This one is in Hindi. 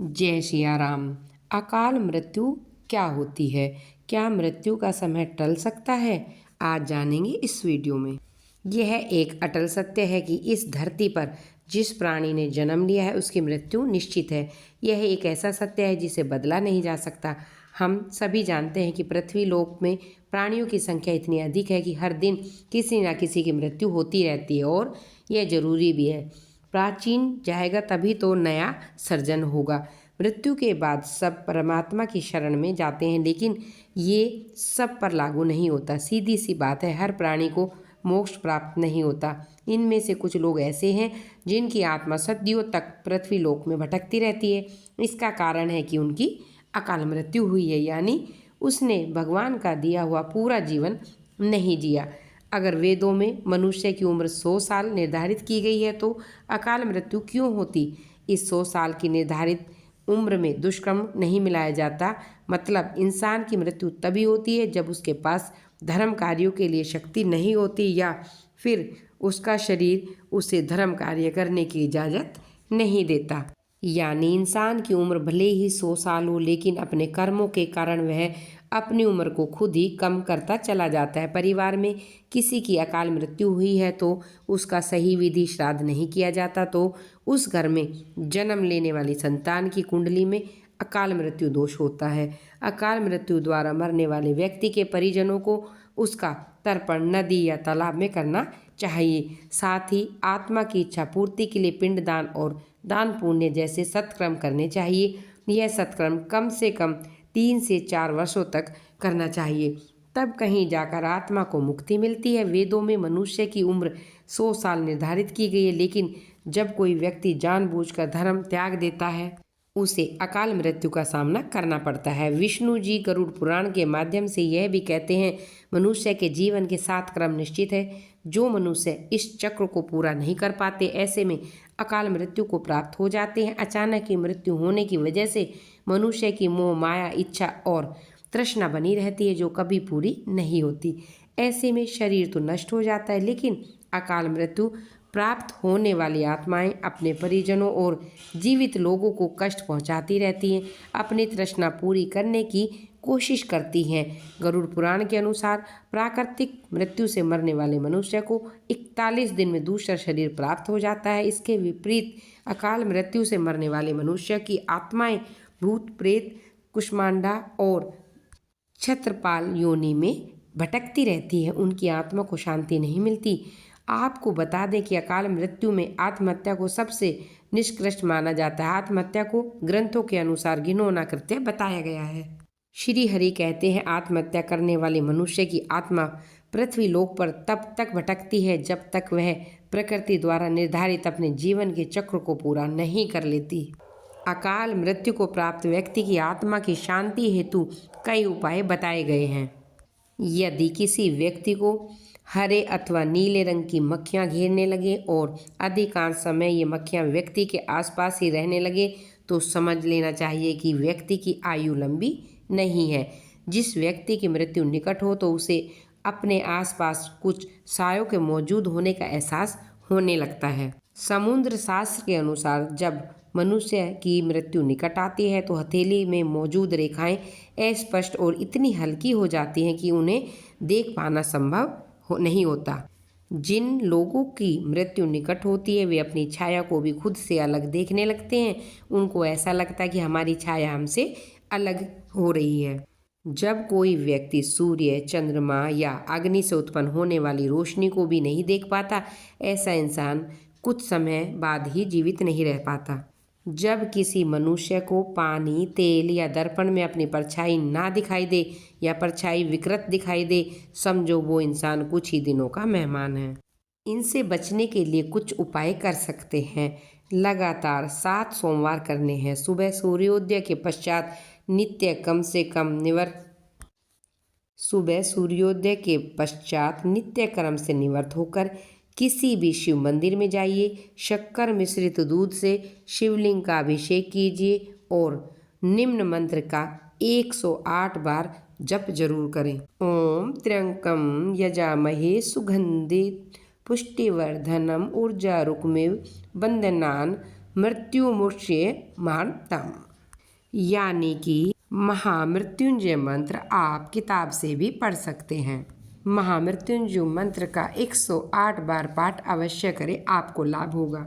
जय सिया राम। अकाल मृत्यु क्या होती है? क्या मृत्यु का समय टल सकता है? आज जानेंगे इस वीडियो में। यह एक अटल सत्य है कि इस धरती पर जिस प्राणी ने जन्म लिया है उसकी मृत्यु निश्चित है। यह एक ऐसा सत्य है जिसे बदला नहीं जा सकता। हम सभी जानते हैं कि पृथ्वी लोक में प्राणियों की संख्या इतनी अधिक है कि हर दिन किसी न किसी की मृत्यु होती रहती है और यह जरूरी भी है। प्राचीन जाएगा तभी तो नया सर्जन होगा। मृत्यु के बाद सब परमात्मा की शरण में जाते हैं, लेकिन ये सब पर लागू नहीं होता। सीधी सी बात है, हर प्राणी को मोक्ष प्राप्त नहीं होता। इनमें से कुछ लोग ऐसे हैं जिनकी आत्मा सदियों तक पृथ्वी लोक में भटकती रहती है। इसका कारण है कि उनकी अकाल मृत्यु हुई है, यानी उसने भगवान का दिया हुआ पूरा जीवन नहीं जिया। अगर वेदों में मनुष्य की उम्र 100 साल निर्धारित की गई है तो अकाल मृत्यु क्यों होती? इस 100 साल की निर्धारित उम्र में दुष्कर्म नहीं मिलाया जाता। मतलब इंसान की मृत्यु तभी होती है जब उसके पास धर्म कार्यों के लिए शक्ति नहीं होती या फिर उसका शरीर उसे धर्म कार्य करने की इजाज़त नहीं देता। यानी इंसान की उम्र भले ही 100 साल हो, लेकिन अपने कर्मों के कारण वह अपनी उम्र को खुद ही कम करता चला जाता है। परिवार में किसी की अकाल मृत्यु हुई है तो उसका सही विधि श्राद्ध नहीं किया जाता तो उस घर में जन्म लेने वाली संतान की कुंडली में अकाल मृत्यु दोष होता है। अकाल मृत्यु द्वारा मरने वाले व्यक्ति के परिजनों को उसका तर्पण नदी या तालाब में करना चाहिए। साथ ही आत्मा की इच्छा पूर्ति के लिए पिंडदान और दान पुण्य जैसे सत्कर्म करने चाहिए। यह सत्कर्म कम से कम 3 से 4 वर्षों तक करना चाहिए, तब कहीं जाकर आत्मा को मुक्ति मिलती है। वेदों में मनुष्य की उम्र 100 साल निर्धारित की गई है, लेकिन जब कोई व्यक्ति जानबूझकर धर्म त्याग देता है उसे अकाल मृत्यु का सामना करना पड़ता है। विष्णु जी गरुड़ पुराण के माध्यम से यह भी कहते हैं, मनुष्य के जीवन के 7 क्रम निश्चित है। जो मनुष्य इस चक्र को पूरा नहीं कर पाते, ऐसे में अकाल मृत्यु को प्राप्त हो जाते हैं। अचानक की मृत्यु होने की वजह से मनुष्य की मोह माया इच्छा और तृष्णा बनी रहती है जो कभी पूरी नहीं होती। ऐसे में शरीर तो नष्ट हो जाता है, लेकिन अकाल मृत्यु प्राप्त होने वाली आत्माएं अपने परिजनों और जीवित लोगों को कष्ट पहुंचाती रहती हैं, अपनी तृष्णा पूरी करने की कोशिश करती हैं। गरुड़ पुराण के अनुसार प्राकृतिक मृत्यु से मरने वाले मनुष्य को 41 दिन में दूसरा शरीर प्राप्त हो जाता है। इसके विपरीत अकाल मृत्यु से मरने वाले मनुष्य की आत्माएं भूत प्रेत कुष्मांडा और छत्रपाल योनि में भटकती रहती है। उनकी आत्मा को शांति नहीं मिलती। आपको बता दें कि अकाल मृत्यु में आत्महत्या को सबसे निष्कृष्ट माना जाता है। आत्महत्या को ग्रंथों के अनुसार घिनौना कृत्य बताया गया है। श्री हरि कहते हैं, आत्महत्या करने वाले मनुष्य की आत्मा पृथ्वी लोक पर तब तक भटकती है जब तक वह प्रकृति द्वारा निर्धारित अपने जीवन के चक्र को पूरा नहीं कर लेती। अकाल मृत्यु को प्राप्त व्यक्ति की आत्मा की शांति हेतु कई उपाय बताए गए हैं। यदि किसी व्यक्ति को हरे अथवा नीले रंग की मक्खियाँ घेरने लगे और अधिकांश समय ये मक्खियाँ व्यक्ति के आसपास ही रहने लगे तो समझ लेना चाहिए कि व्यक्ति की आयु लंबी नहीं है। जिस व्यक्ति की मृत्यु निकट हो तो उसे अपने आसपास कुछ सायों के मौजूद होने का एहसास होने लगता है। समुद्र शास्त्र के अनुसार जब मनुष्य की मृत्यु निकट आती है तो हथेली में मौजूद रेखाएं अस्पष्ट और इतनी हल्की हो जाती हैं कि उन्हें देख पाना संभव नहीं होता। जिन लोगों की मृत्यु निकट होती है वे अपनी छाया को भी खुद से अलग देखने लगते हैं। उनको ऐसा लगता है कि हमारी छाया हमसे अलग हो रही है। जब कोई व्यक्ति सूर्य, चंद्रमा या अग्नि से उत्पन्न होने वाली रोशनी को भी नहीं देख पाता, ऐसा इंसान कुछ समय बाद ही जीवित नहीं रह पाता। जब किसी मनुष्य को पानी, तेल या दर्पण में अपनी परछाई ना दिखाई दे या परछाई विकृत दिखाई दे, समझो वो इंसान कुछ ही दिनों का मेहमान है। इनसे बचने के लिए कुछ उपाय कर सकते हैं। लगातार 7 सोमवार करने हैं। सुबह सूर्योदय के पश्चात नित्य कर्म से निवृत्त होकर किसी भी शिव मंदिर में जाइए। शक्कर मिश्रित दूध से शिवलिंग का अभिषेक कीजिए और निम्न मंत्र का 108 बार जप जरूर करें। ओम त्र्यंबकम यजामहे सुगंधित पुष्टिवर्धनम ऊर्जारुकमिव बंदनान मृत्युमुच्यते मातरम। यानी कि महामृत्युंजय मंत्र आप किताब से भी पढ़ सकते हैं। महामृत्युंजय मंत्र का 108 बार पाठ अवश्य करें, आपको लाभ होगा।